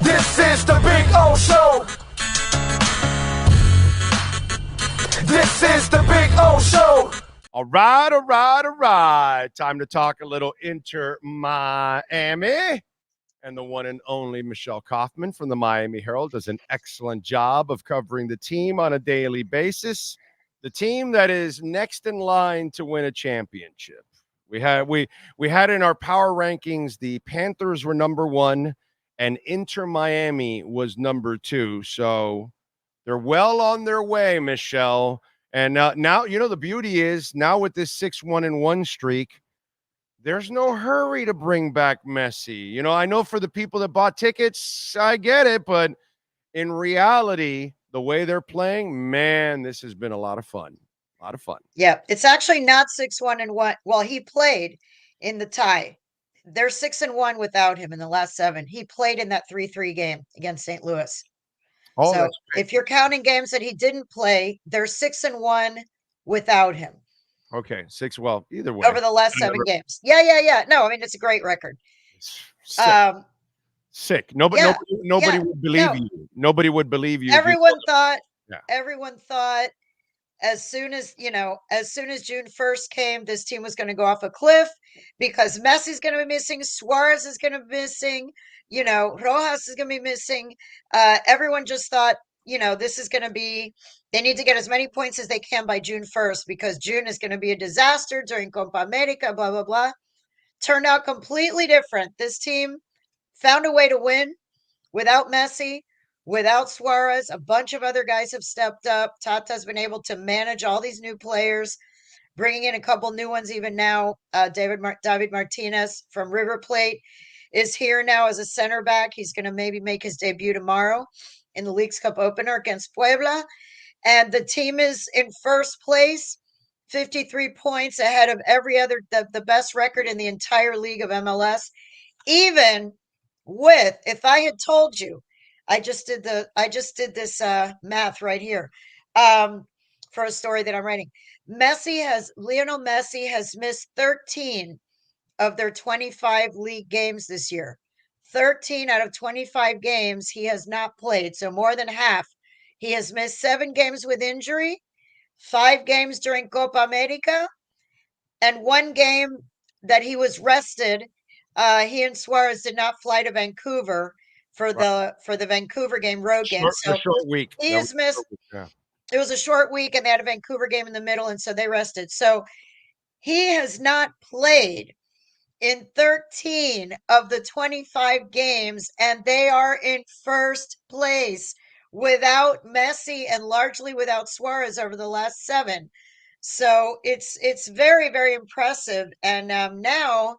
This is the Big O Show. This is the Big O Show. All right. Time to talk a little Inter-Miami. And the one and only Michelle Kaufman from the Miami Herald does an excellent job of covering the team on a daily basis. The team that is next in line to win a championship. We had in our power rankings, the Panthers were number 1 and Inter-Miami was number 2. So they're well on their way, Michelle. And now, you know, the beauty is now with this 6-1-1 streak, there's no hurry to bring back Messi. You know, I know for the people that bought tickets, I get it. But in reality, the way they're playing, man, this has been a lot of fun. A lot of fun. Yeah, it's actually not 6-1-1. Well, he played in the tie. They're 6-1 without him in the last 7. He played in that 3-3 game against St. Louis. Oh, so if you're counting games that he didn't play, they're 6-1 without him. Okay, 6. Well, either way, over the last 7 games. Yeah. No, I mean, it's a great record. Sick. Nobody would believe you. Nobody would believe you. Everyone thought as soon as June 1st came, this team was going to go off a cliff because Messi's going to be missing, Suarez is going to be missing, Rojas is going to be missing. Everyone just thought, this is going to be, they need to get as many points as they can by June 1st because June is going to be a disaster during Copa America, blah, blah, blah. Turned out completely different. This team found a way to win without Messi, without Suarez. A bunch of other guys have stepped up. Tata's been able to manage all these new players, bringing in a couple new ones even now. David Martinez from River Plate is here now as a center back. He's going to maybe make his debut tomorrow in the Leagues Cup opener against Puebla. And the team is in first place, 53 points ahead of every other, the best record in the entire league of MLS. Even with, if I had told you, I just did this math right here for a story that I'm writing. Lionel Messi has missed 13 of their 25 league games this year. 13 out of 25 games he has not played, so more than half. He has missed 7 games with injury, 5 games during Copa America, and 1 game that he was rested. He and Suarez did not fly to Vancouver for the Vancouver game, road game. So short week. He has missed. It was a short week, and they had a Vancouver game in the middle, and so they rested. So he has not played in 13 of the 25 games, and they are in first place without Messi and largely without Suarez over the last 7. So it's very, very impressive. And now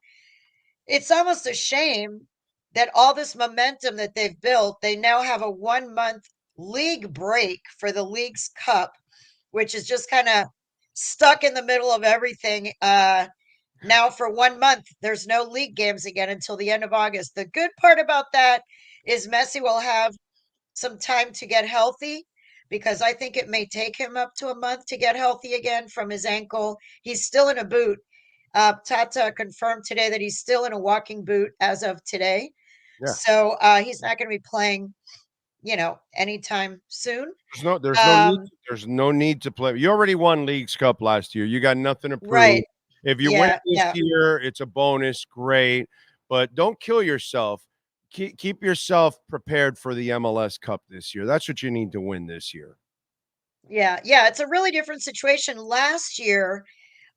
it's almost a shame that all this momentum that they've built, they now have a 1-month league break for the Leagues Cup, which is just kind of stuck in the middle of everything. Now for 1 month, there's no league games again until the end of August. The good part about that is Messi will have some time to get healthy because I think it may take him up to a month to get healthy again from his ankle. He's still in a boot. Tata confirmed today that he's still in a walking boot as of today. Yeah. So he's not going to be playing, anytime soon. There's no need to play. You already won Leagues Cup last year. You got nothing to prove. Right. If you win this year, it's a bonus. Great. But don't kill yourself. Keep yourself prepared for the MLS Cup this year. That's what you need to win this year. Yeah. It's a really different situation. Last year,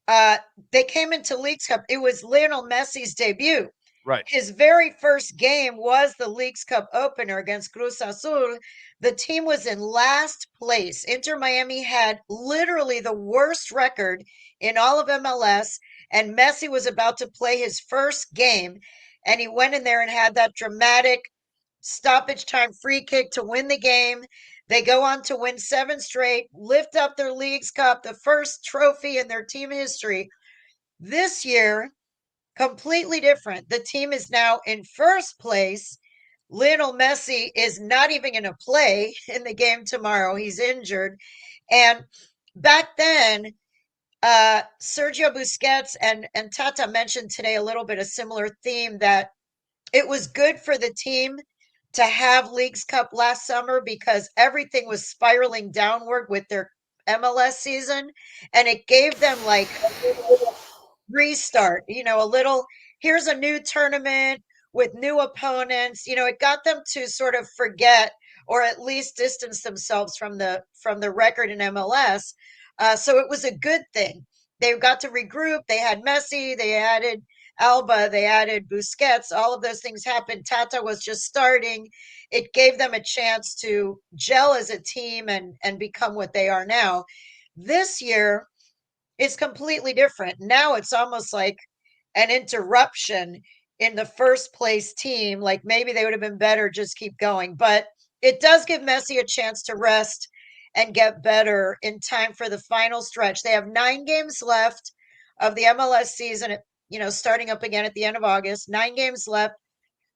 they came into Leagues Cup. It was Lionel Messi's debut. Right. His very first game was the Leagues Cup opener against Cruz Azul. The team was in last place. InterMiami had literally the worst record in all of MLS, and Messi was about to play his first game, and he went in there and had that dramatic stoppage time free kick to win the game. They go on to win 7 straight, lift up their Leagues Cup, the first trophy in their team history. This year, completely different. The team is now in first place. Lionel Messi is not even going to play in the game tomorrow. He's injured. And back then, Sergio Busquets and Tata mentioned today a little bit a similar theme, that it was good for the team to have Leagues Cup last summer because everything was spiraling downward with their MLS season, and it gave them like a little restart, a little, here's a new tournament with new opponents. It got them to sort of forget or at least distance themselves from the record in MLS. So it was a good thing. They got to regroup. They had Messi, they added Alba, they added Busquets. All of those things happened. Tata was just starting. It gave them a chance to gel as a team and become what they are now. This year is completely different. Now it's almost like an interruption in the first place team. Like maybe they would have been better, just keep going. But it does give Messi a chance to rest and get better in time for the final stretch. They have 9 games left of the MLS season, starting up again at the end of August. 9 games left.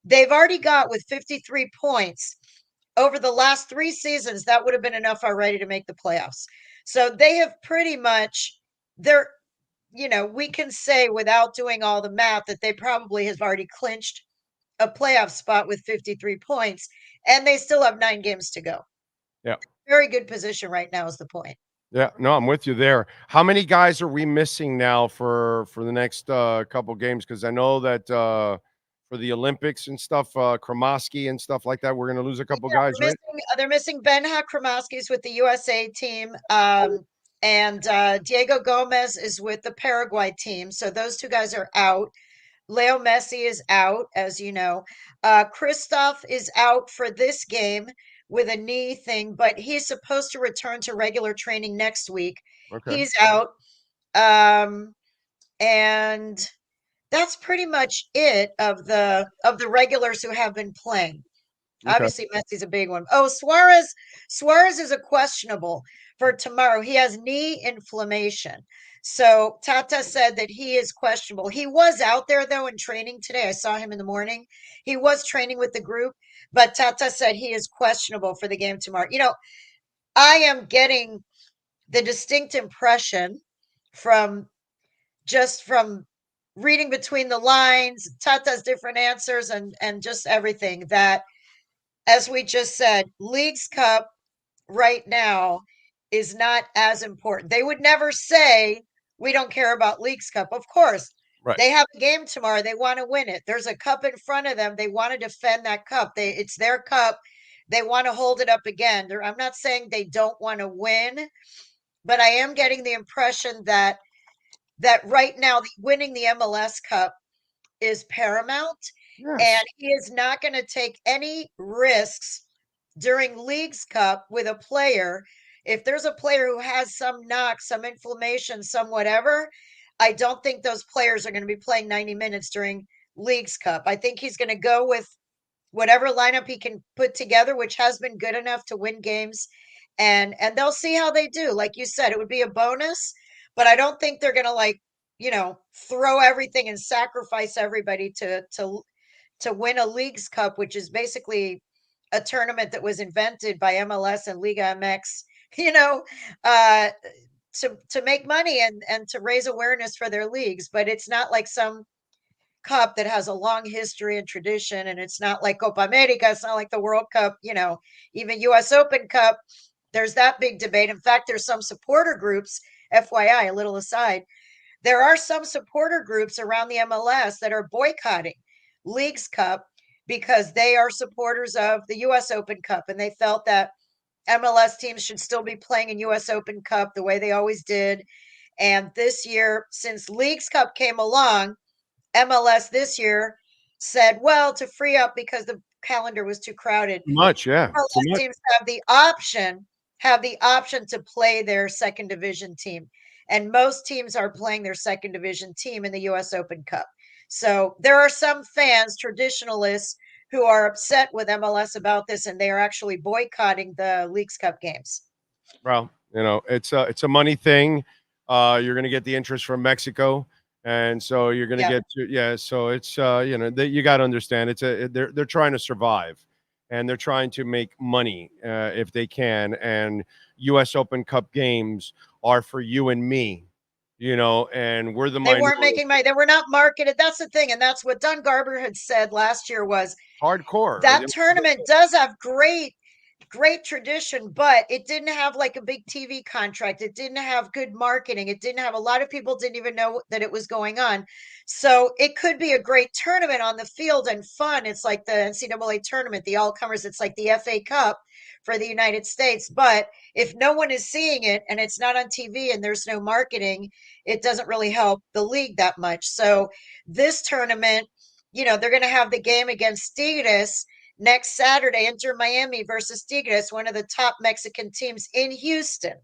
They've already got with 53 points over the last 3 seasons. That would have been enough already to make the playoffs. So they have pretty much, they're, we can say without doing all the math that they probably have already clinched a playoff spot with 53 points, and they still have 9 games to go. Yeah. Very good position right now is the point. Yeah, no, I'm with you there. How many guys are we missing now for the next couple games? Because I know that for the Olympics and stuff, Kromoski and stuff like that, we're going to lose a couple guys, right? They're missing Ben Hakromaskis with the USA team. And Diego Gomez is with the Paraguay team. So those 2 guys are out. Leo Messi is out, as you know. Christoph is out for this game with a knee thing, but he's supposed to return to regular training next week. Okay. He's out. And that's pretty much it of the regulars who have been playing. Okay. Obviously, Messi's a big one. Oh, Suarez is a questionable for tomorrow. He has knee inflammation. So Tata said that he is questionable. He was out there, though, in training today. I saw him in the morning. He was training with the group, but Tata said he is questionable for the game tomorrow. I am getting the distinct impression from reading between the lines, Tata's different answers, and just everything that, as we just said, Leagues Cup right now is not as important. They would never say, we don't care about Leagues Cup. Of course, Right. they have a game tomorrow. They want to win it. There's a cup in front of them. They want to defend that cup. It's their cup. They want to hold it up again. I'm not saying they don't want to win, but I am getting the impression that right now winning the MLS Cup is paramount. Yes. And he is not going to take any risks during Leagues Cup with a player. If there's a player who has some knock, some inflammation, some whatever, I don't think those players are going to be playing 90 minutes during Leagues Cup. I think he's going to go with whatever lineup he can put together, which has been good enough to win games. And they'll see how they do. Like you said, it would be a bonus, but I don't think they're going to throw everything and sacrifice everybody to win a Leagues Cup, which is basically a tournament that was invented by MLS and Liga MX, to make money and to raise awareness for their leagues. But it's not like some cup that has a long history and tradition, and it's not like Copa America. It's not like the World Cup, even US Open Cup. There's that big debate. In fact, there's some supporter groups, FYI, a little aside, there are some supporter groups around the MLS that are boycotting Leagues Cup because they are supporters of the US Open Cup, and they felt that MLS teams should still be playing in US Open Cup the way they always did. And this year, since Leagues Cup came along, MLS this year said, well, to free up because the calendar was too crowded. Too much, yeah. MLS teams have the option to play their second division team. And most teams are playing their second division team in the US Open Cup. So there are some fans, traditionalists, who are upset with MLS about this, and they are actually boycotting the Leagues Cup games. Well, it's a money thing. You're going to get the interest from Mexico, and so you're going to get to So it's you got to understand they're trying to survive, and they're trying to make money if they can. And U.S. Open Cup games are for you and me. and we're the They weren't minority. making money. They were not marketed. That's the thing. And that's what Don Garber had said last year was Hardcore. that tournament does have great tradition, but it didn't have like a big TV contract. It didn't have good marketing. It didn't have, a lot of people didn't even know that it was going on. So it could be a great tournament on the field and fun. It's like the NCAA tournament, the all comers. It's like the FA Cup for the United States. But if no one is seeing it and it's not on TV and there's no marketing, it doesn't really help the league that much. So this tournament, they're going to have the game against Tigres next Saturday, InterMiami versus Tigres, one of the top Mexican teams in Houston.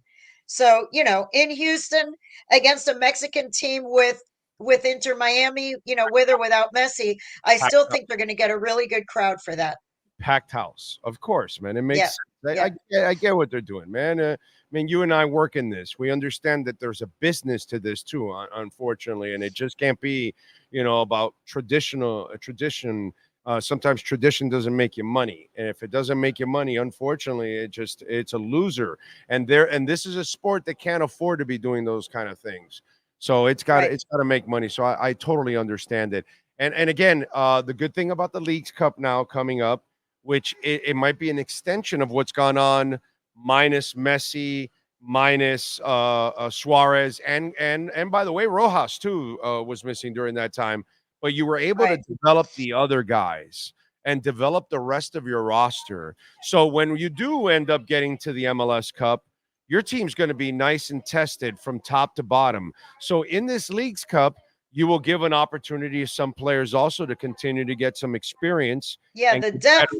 So, in Houston against a Mexican team with InterMiami, with or without Messi, I still think they're going to get a really good crowd for that. Packed house, of course, man. It makes sense. Yeah. I get what they're doing, man. I mean, you and I work in this. We understand that there's a business to this too, unfortunately, and it just can't be, about tradition. Sometimes tradition doesn't make you money, and if it doesn't make you money, unfortunately, it's a loser. And this is a sport that can't afford to be doing those kind of things. So it's got to make money. So I totally understand it. And again, the good thing about the Leagues Cup now coming up, which it might be an extension of what's gone on, minus Messi, minus Suarez, and by the way, Rojas too was missing during that time. But you were able to develop the other guys and develop the rest of your roster. So when you do end up getting to the MLS Cup, your team's going to be nice and tested from top to bottom. So in this Leagues Cup, you will give an opportunity to some players also to continue to get some experience. Yeah, the depth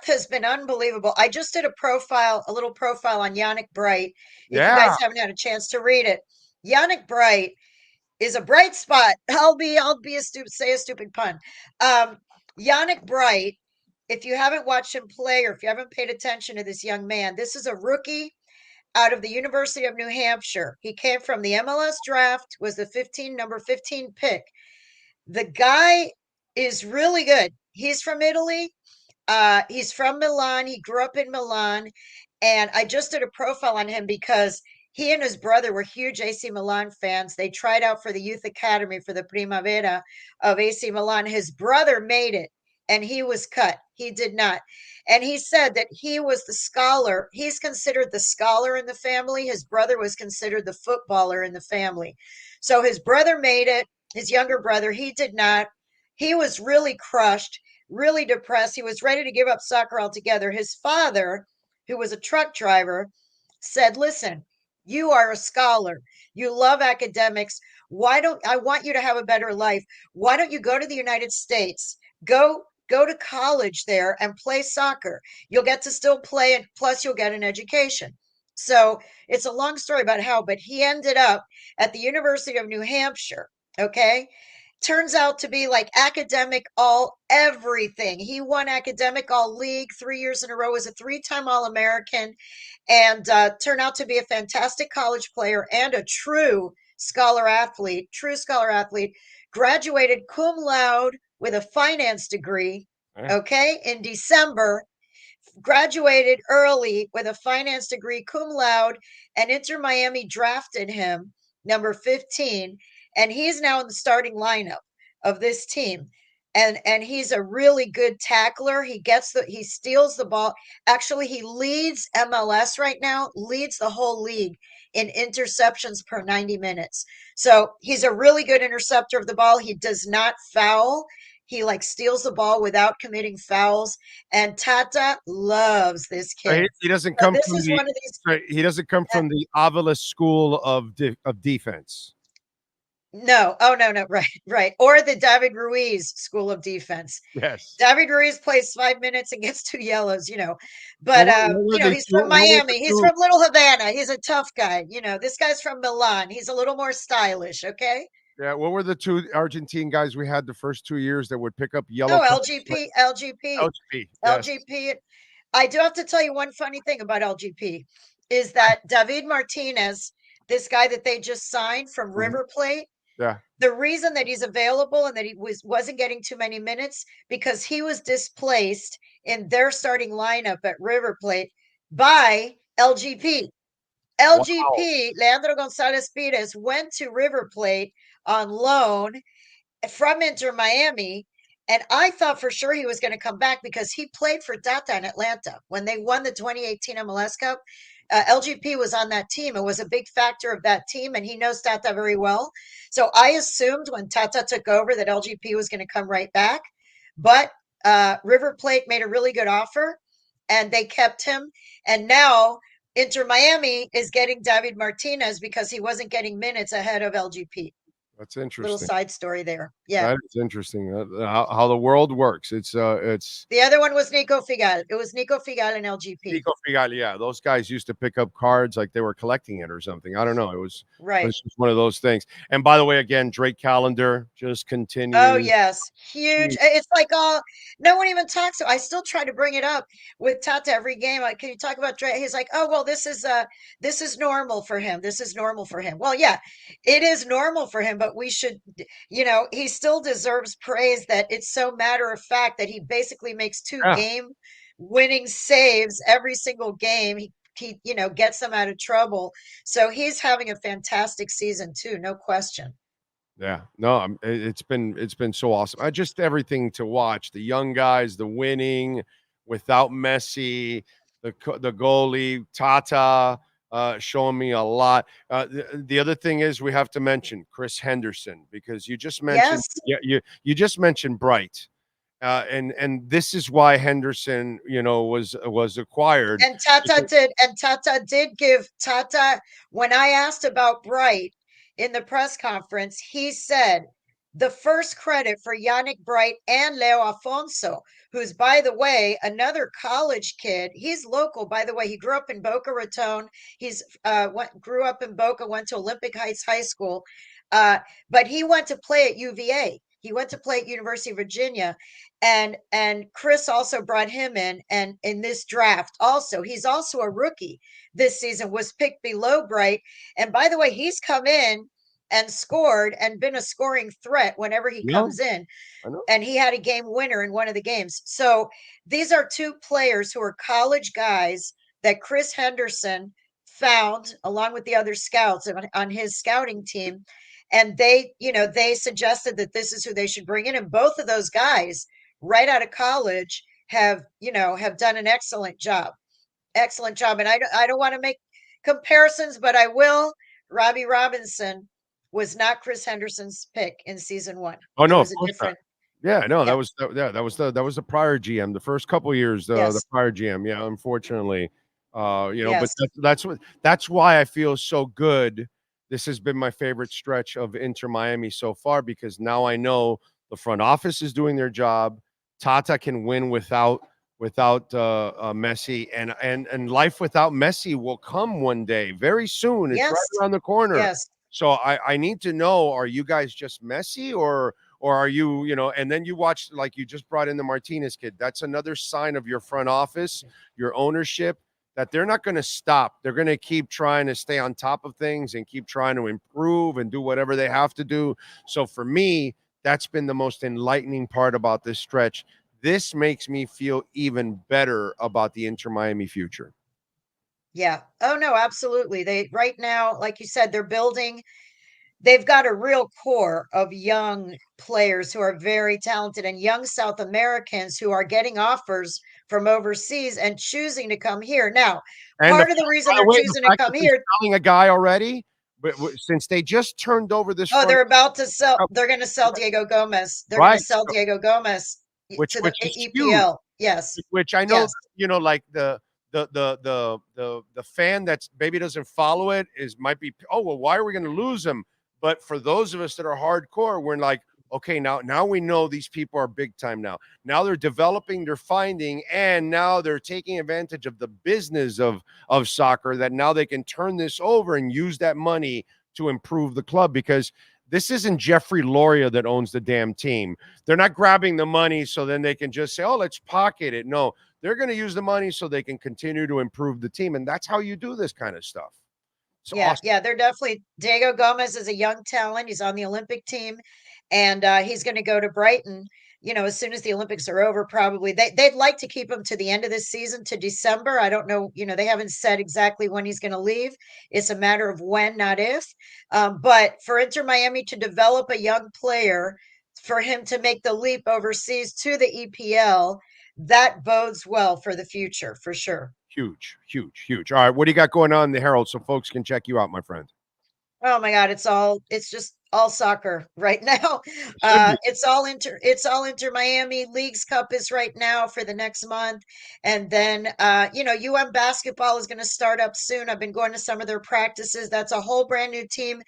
has been unbelievable. I just did a little profile on Yannick Bright. If you guys haven't had a chance to read it, Yannick Bright is a bright spot. I'll say a stupid pun. Yannick Bright, if you haven't watched him play or if you haven't paid attention to this young man, this is a rookie out of the University of New Hampshire. He came from the MLS draft, was the number 15 pick. The guy is really good. He's from Italy. He's from Milan. He grew up in Milan. And I just did a profile on him because he and his brother were huge AC Milan fans. They tried out for the youth academy for the Primavera of AC Milan. His brother made it and he was cut. He did not. And he said that he was the scholar. He's considered the scholar in the family. His brother was considered the footballer in the family. So his brother made it, his younger brother, he did not. He was really crushed, really depressed. He was ready to give up soccer altogether. His father, who was a truck driver, said, listen, you are a scholar. You love academics. I want you to have a better life. Why don't you go to the United States? Go to college there and play soccer. You'll get to still play it. Plus you'll get an education. So it's a long story about how, but he ended up at the University of New Hampshire. Okay. Turns out to be like academic all everything. He won academic all league 3 years in a row, was a 3-time All-American, and turned out to be a fantastic college player and a true scholar athlete, graduated cum laude with a finance degree, okay, in December, graduated early with a finance degree, cum laude, and InterMiami drafted him number 15, and he's now in the starting lineup of this team. And he's a really good tackler. He steals the ball. Actually, he leads MLS right now, leads the whole league in interceptions per 90 minutes. So he's a really good interceptor of the ball. He does not foul. He steals the ball without committing fouls. And Tata loves this kid. He doesn't come he doesn't come from the Avila school of defense. No. Oh, no. Right. Or the David Ruiz school of defense. Yes. David Ruiz plays 5 minutes and gets 2 yellows, But, he's from Miami. He's from Little Havana. He's a tough guy. This guy's from Milan. He's a little more stylish. Okay. Yeah. What were the 2 Argentine guys we had the first 2 years that would pick up yellow? Oh, LGP. Yes. I do have to tell you one funny thing about LGP is that David Martinez, this guy that they just signed from River Plate, the reason that he's available and that he wasn't getting too many minutes because he was displaced in their starting lineup at River Plate by LGP. LGP, Leandro Gonzalez Pires, went to River Plate on loan from Inter Miami. And I thought for sure he was going to come back because he played for Tata in Atlanta when they won the 2018 MLS Cup. LGP was on that team and was a big factor of that team, and he knows Tata very well. So I assumed when Tata took over that LGP was going to come right back. But River Plate made a really good offer, and they kept him. And now Inter Miami is getting David Martinez because he wasn't getting minutes ahead of LGP. That's Little interesting. side story there. Yeah. That is interesting. How the world works. It's The other one was Nico Figal. It was Nico Figal and LGP. Nico Figal. Yeah, those guys used to pick up cards like they were collecting it or something. I don't know. It was Right. just one of those things. And by the way, again, Drake Callender just continues. Oh, yes. Huge. It's like, no one even talks. I still try to bring it up with Tata every game. Like, can you talk about Drake? He's like, oh, well, this is normal for him. This is normal for him. Well, yeah, it is normal for him, but we should, he still deserves praise that it's so matter of fact that he basically makes two game winning saves every single game. He gets them out of trouble. So he's having a fantastic season too, no question. Yeah, no, it's been so awesome. Just everything to watch. The young guys, the winning without Messi, the goalie Tata showing me a lot. The other thing is we have to mention Chris Henderson because you just mentioned you just mentioned Bright. And this is why Henderson, was acquired. And Tata did give Tata, when I asked about Bright in the press conference, he said the first credit for Yannick Bright and Leo Afonso, who's, by the way, another college kid. He's local, by the way. He grew up in Boca Raton. He's grew up in Boca, went to Olympic Heights High School, but he went to play at UVA. He went to play at University of Virginia, and Chris also brought him in. And in this draft, also, he's also a rookie this season, was picked below Bright. And by the way, he's come in and scored and been a scoring threat whenever he comes in. And he had a game winner in one of the games. So these are two players who are college guys that Chris Henderson found along with the other scouts on his scouting team. And they suggested that this is who they should bring in. And both of those guys right out of college have done an excellent job. Excellent job. And I don't want to make comparisons, but I will. Robbie Robinson was not Chris Henderson's pick in season 1. Oh, no, was a different. Yeah, no, that was the prior GM. The first couple years, the prior GM. Yeah, unfortunately, but that's why I feel so good. This has been my favorite stretch of Inter Miami so far because now I know the front office is doing their job. Tata can win without Messi, and life without Messi will come one day, very soon. It's right around the corner. Yes. So I need to know: are you guys just Messi, or are you, And then you watch, like you just brought in the Martinez kid. That's another sign of your front office, your ownership, that they're not going to stop. They're going to keep trying to stay on top of things and keep trying to improve and do whatever they have to do. So for me, that's been the most enlightening part about this stretch. This makes me feel even better about the Inter Miami future. Yeah. Oh, no, absolutely. They right now, like you said, they're building. They've got a real core of young players who are very talented and young South Americans who are getting offers from overseas and choosing to come here. Now, part of the reason they're choosing to come here, selling a guy already, but since they just turned over this, they're about to sell. They're going to sell Diego Gomez. They're going to sell Diego Gomez to the EPL. Yes, which I know, like the fan that's maybe doesn't follow it might be, oh well, why are we going to lose him? But for those of us that are hardcore, we're like, okay, now we know these people are big time now. Now they're developing, they're finding, and now they're taking advantage of the business of soccer, that now they can turn this over and use that money to improve the club, because this isn't Jeffrey Loria that owns the damn team. They're not grabbing the money so then they can just say, oh, let's pocket it. No, they're going to use the money so they can continue to improve the team. And that's how you do this kind of stuff. Awesome. Yeah, they're definitely. Diego Gomez is a young talent. He's on the Olympic team, and he's going to go to Brighton. as soon as the Olympics are over, probably they'd like to keep him to the end of this season, to December. I don't know, they haven't said exactly when he's going to leave. It's a matter of when, not if. But for Inter Miami to develop a young player, for him to make the leap overseas to the EPL, that bodes well for the future, for sure. Huge, huge, huge. All right, what do you got going on in the Herald so folks can check you out, my friend? Oh my God, it's just all soccer right now. Should be. It's all Inter Miami. Leagues Cup is right now for the next month. And then UM basketball is going to start up soon. I've been going to some of their practices. That's a whole brand new team.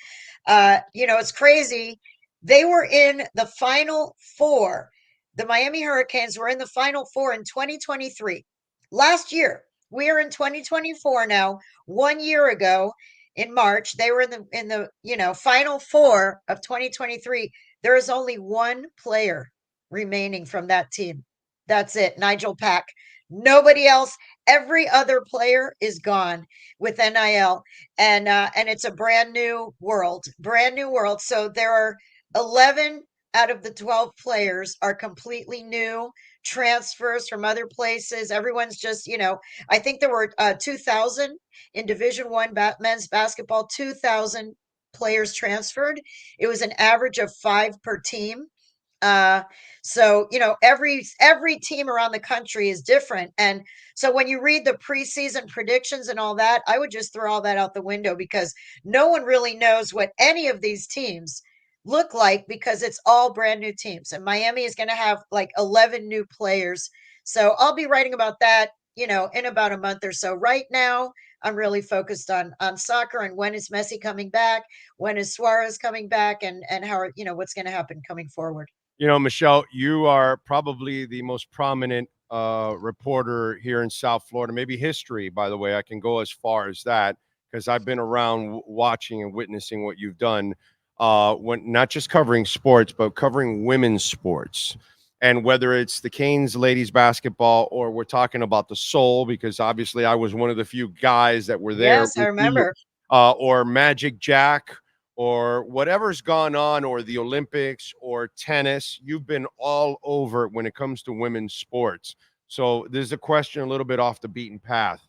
It's crazy. They were in the Final Four. The Miami Hurricanes were in the Final Four in 2023. Last year. We are in 2024 now. 1 year ago, in March, they were in the Final Four of 2023. There is only one player remaining from that team. That's it, Nigel Pack. Nobody else. Every other player is gone with NIL, and it's a brand new world. So there are 11 out of the 12 players are completely new transfers from other places. Everyone's just, I think there were 2,000 in Division 1 men's basketball, 2,000 players transferred. It was an average of 5 per team. So every team around the country is different, and so when you read the preseason predictions and all that, I would just throw all that out the window, because no one really knows what any of these teams look like, because it's all brand new teams, and Miami is going to have like 11 new players. So I'll be writing about that in about a month or so. Right now I'm really focused on soccer, and when is Messi coming back, when is Suarez coming back, and how what's going to happen coming forward. Michelle, you are probably the most prominent reporter here in South Florida, maybe history, by the way. I can go as far as that because I've been around watching and witnessing what you've done, when not just covering sports, but covering women's sports. And whether it's the Canes ladies basketball, or we're talking about the Soul, because obviously I was one of the few guys that were there Yes, I with you, remember. or Magic Jack, or whatever's gone on, or the Olympics, or tennis. You've been all over when it comes to women's sports. So there's a question a little bit off the beaten path.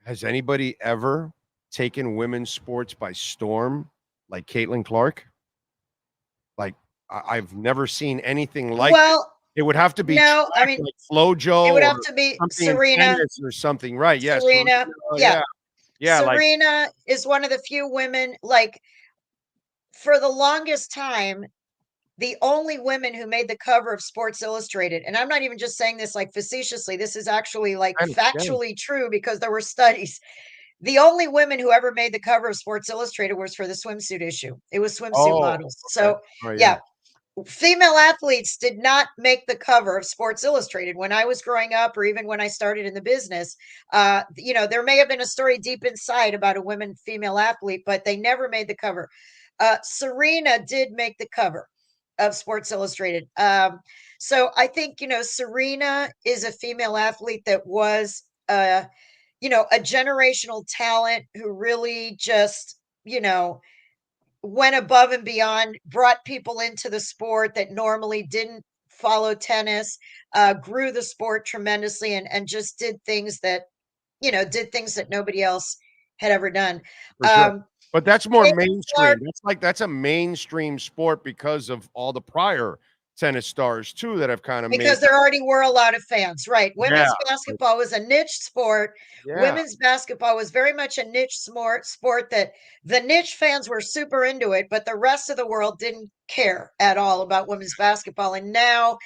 Has anybody ever taken women's sports by storm like Caitlin Clark? Like, I've never seen anything like it. Well, It would have to be no, I track, mean, like FloJo it would have or to be something in Serena. tennis or something, right? Yes. Serena, yeah. Yeah, like Serena is one of the few women, like, for the longest time, the only women who made the cover of Sports Illustrated. And I'm not even just saying this like facetiously. This is actually like I understand. factually true, because there were studies. The only women who ever made the cover of Sports Illustrated was for the swimsuit issue. It was swimsuit Oh, models. okay. So, Oh, yeah. yeah, female athletes did not make the cover of Sports Illustrated when I was growing up, or even when I started in the business. There may have been a story deep inside about a women female athlete, but they never made the cover. Serena did make the cover of Sports Illustrated. So I think, Serena is a female athlete that was, a generational talent who really just, went above and beyond, brought people into the sport that normally didn't follow tennis, grew the sport tremendously, and just did things that nobody else had ever done. For sure. Um, But that's more Caitlin mainstream. Clark, That's a mainstream sport because of all the prior tennis stars too that have kind of made because there already were a lot of fans, right? yeah, Women's basketball was a niche sport. yeah, Women's basketball was very much a niche sport that the niche fans were super into it, but the rest of the world didn't care at all about women's basketball. And now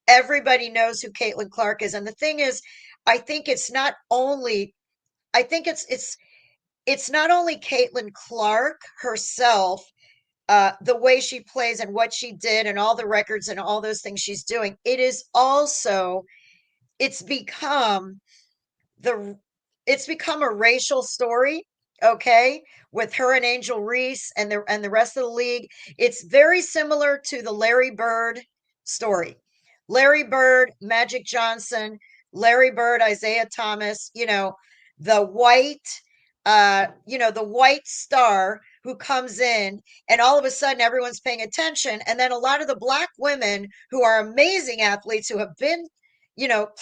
everybody knows who Caitlin Clark is. And the thing is, I think it's not only I think it's not only Caitlin Clark herself, the way she plays and what she did and all the records and all those things she's doing. It is also it's become the it's become a racial story, okay, with her and Angel Reese and the rest of the league. It's very similar to the Larry Bird story. Larry Bird, Magic Johnson, Larry Bird, Isaiah Thomas, the white star who comes in and all of a sudden everyone's paying attention. And then a lot of the Black women who are amazing athletes who have been,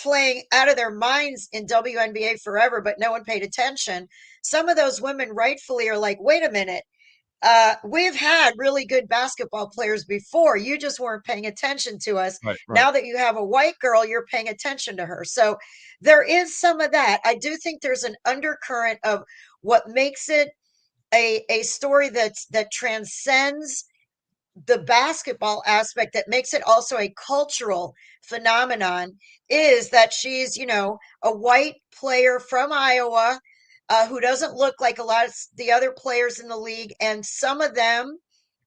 playing out of their minds in WNBA forever, but no one paid attention. Some of those women rightfully are like, wait a minute, we've had really good basketball players before. You just weren't paying attention to us. Right. Now that you have a white girl, you're paying attention to her. So there is some of that. I do think there's an undercurrent of what makes it a story that transcends the basketball aspect, that makes it also a cultural phenomenon, is that she's, a white player from Iowa, who doesn't look like a lot of the other players in the league. And some of them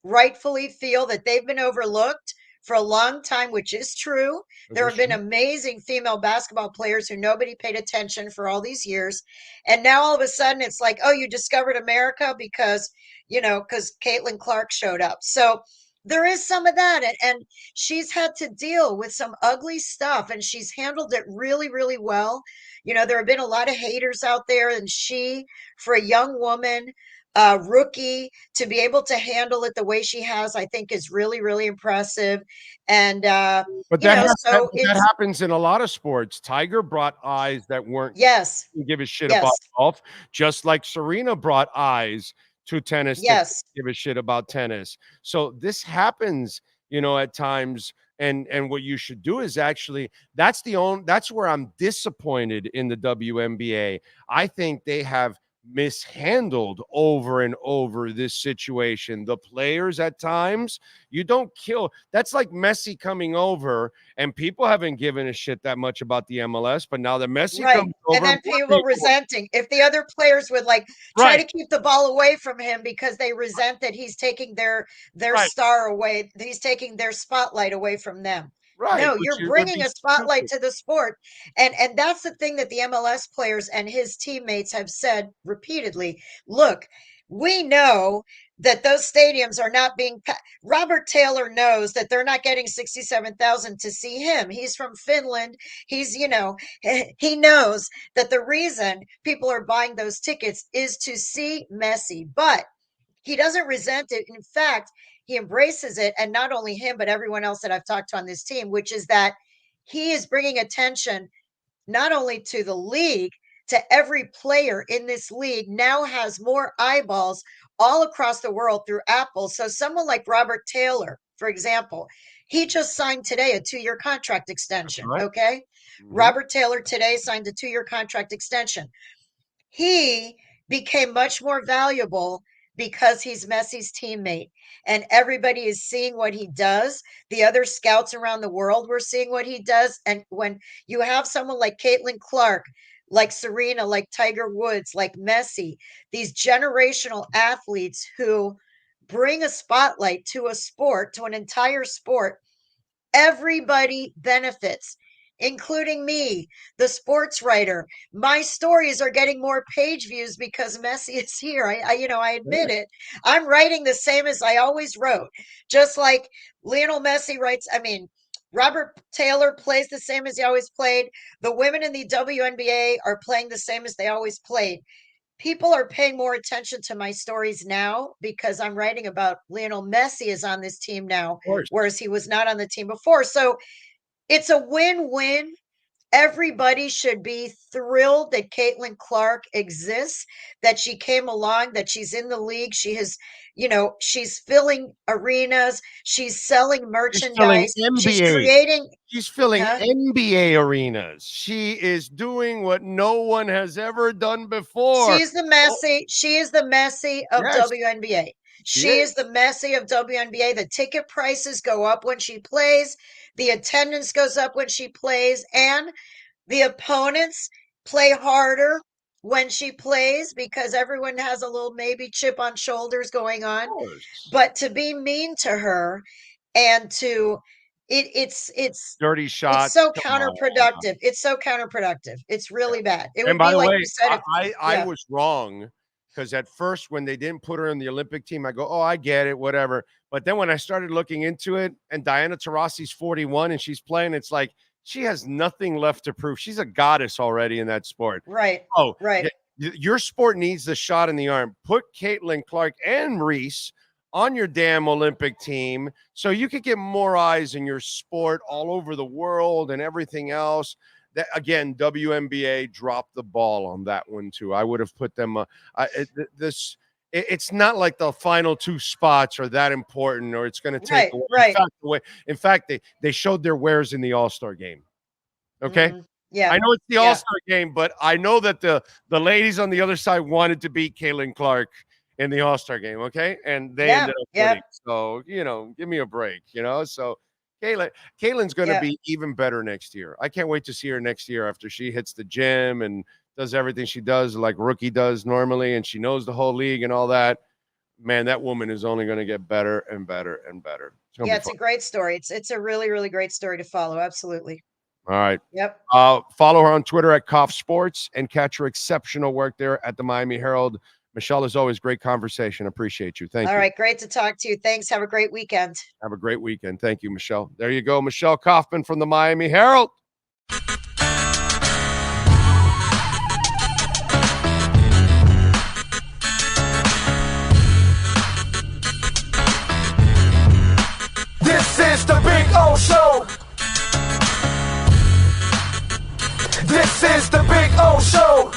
rightfully feel that they've been overlooked for a long time, which is true. There have been amazing female basketball players who nobody paid attention for all these years. And now all of a sudden it's like, oh, you discovered America because Caitlin Clark showed up. So there is some of that. And she's had to deal with some ugly stuff, and she's handled it really, really well. There have been a lot of haters out there, and for a young woman, rookie, to be able to handle it the way she has, I think is really, really impressive. And, but that happens in a lot of sports. Tiger brought eyes that weren't give a shit about golf, just like Serena brought eyes to tennis to give a shit about tennis. So this happens, at times. And what you should do is actually, that's where I'm disappointed in the WNBA. I think they have mishandled over and over this situation. The players at times, you don't kill. That's like Messi coming over, and people haven't given a shit that much about the MLS, but now that Messi comes over, and then people resenting. If the other players would try to keep the ball away from him because they resent that he's taking their star away, he's taking their spotlight away from them. Right. No, you're bringing a spotlight to the sport. And that's the thing that the MLS players and his teammates have said repeatedly. Look, we know that those stadiums are not being Robert Taylor knows that they're not getting 67,000 to see him. He's from Finland. He's, he knows that the reason people are buying those tickets is to see Messi, but he doesn't resent it. In fact, he embraces it. And not only him, but everyone else that I've talked to on this team, which is that he is bringing attention not only to the league, to every player in this league now has more eyeballs all across the world through Apple. So someone like Robert Taylor, for example, he just signed today a 2-year contract extension. Right. Okay. Mm-hmm. Robert Taylor today signed a 2-year contract extension. He became much more valuable because he's Messi's teammate, and everybody is seeing what he does. The other scouts around the world were seeing what he does. And when you have someone like Caitlin Clark, like Serena, like Tiger Woods, like Messi, these generational athletes who bring a spotlight to a sport, to an entire sport, everybody benefits, including me, the sports writer. My stories are getting more page views because Messi is here. I admit it. I'm writing the same as I always wrote, just like Lionel Messi writes. Robert Taylor plays the same as he always played. The women in the WNBA are playing the same as they always played. People are paying more attention to my stories now because I'm writing about Lionel Messi is on this team now, whereas he was not on the team before. So it's a win-win. Everybody should be thrilled that Caitlin Clark exists, that she came along, that she's in the league. She has, she's filling arenas. She's selling merchandise. She's creating. She's filling NBA arenas. She is doing what no one has ever done before. She's the Messi. She is the Messi of WNBA. She is the Messi of WNBA. The ticket prices go up when she plays. The attendance goes up when she plays, and the opponents play harder when she plays because everyone has a little maybe chip on shoulders going on. But to be mean to her and to it's dirty shots. It's so counterproductive. It's so counterproductive. It's really bad. It would by be the like way, you said. I was wrong. Because at first, when they didn't put her in the Olympic team, I go, oh, I get it, whatever. But then when I started looking into it, and Diana Taurasi's 41 and she's playing, it's like she has nothing left to prove. She's a goddess already in that sport. Right. Oh, right. Your sport needs the shot in the arm. Put Caitlin Clark and Reese on your damn Olympic team so you could get more eyes in your sport all over the world and everything else. That, again, WNBA dropped the ball on that one too. I would have put them it's not like the final 2 spots are that important or it's going to take away. Right. In fact, they showed their wares in the All-Star game. Okay? Mhm. Yeah. I know it's the All-Star game, but I know that the ladies on the other side wanted to beat Caitlin Clark in the All-Star game, okay? And they ended up winning. So, give me a break, So Caitlin's going to be even better next year. I can't wait to see her next year after she hits the gym and does everything she does like rookie does normally, and she knows the whole league and all that. Man, that woman is only going to get better and better and better. It's a great story. It's a really, really great story to follow. Absolutely. All right. Yep. Follow her on Twitter at Koff Sports and catch her exceptional work there at the Miami Herald. Michelle, as always, great conversation. Appreciate you. Thank you. All right. Great to talk to you. Thanks. Have a great weekend. Have a great weekend. Thank you, Michelle. There you go. Michelle Kaufman from the Miami Herald. This is the Big O Show. This is the Big O Show.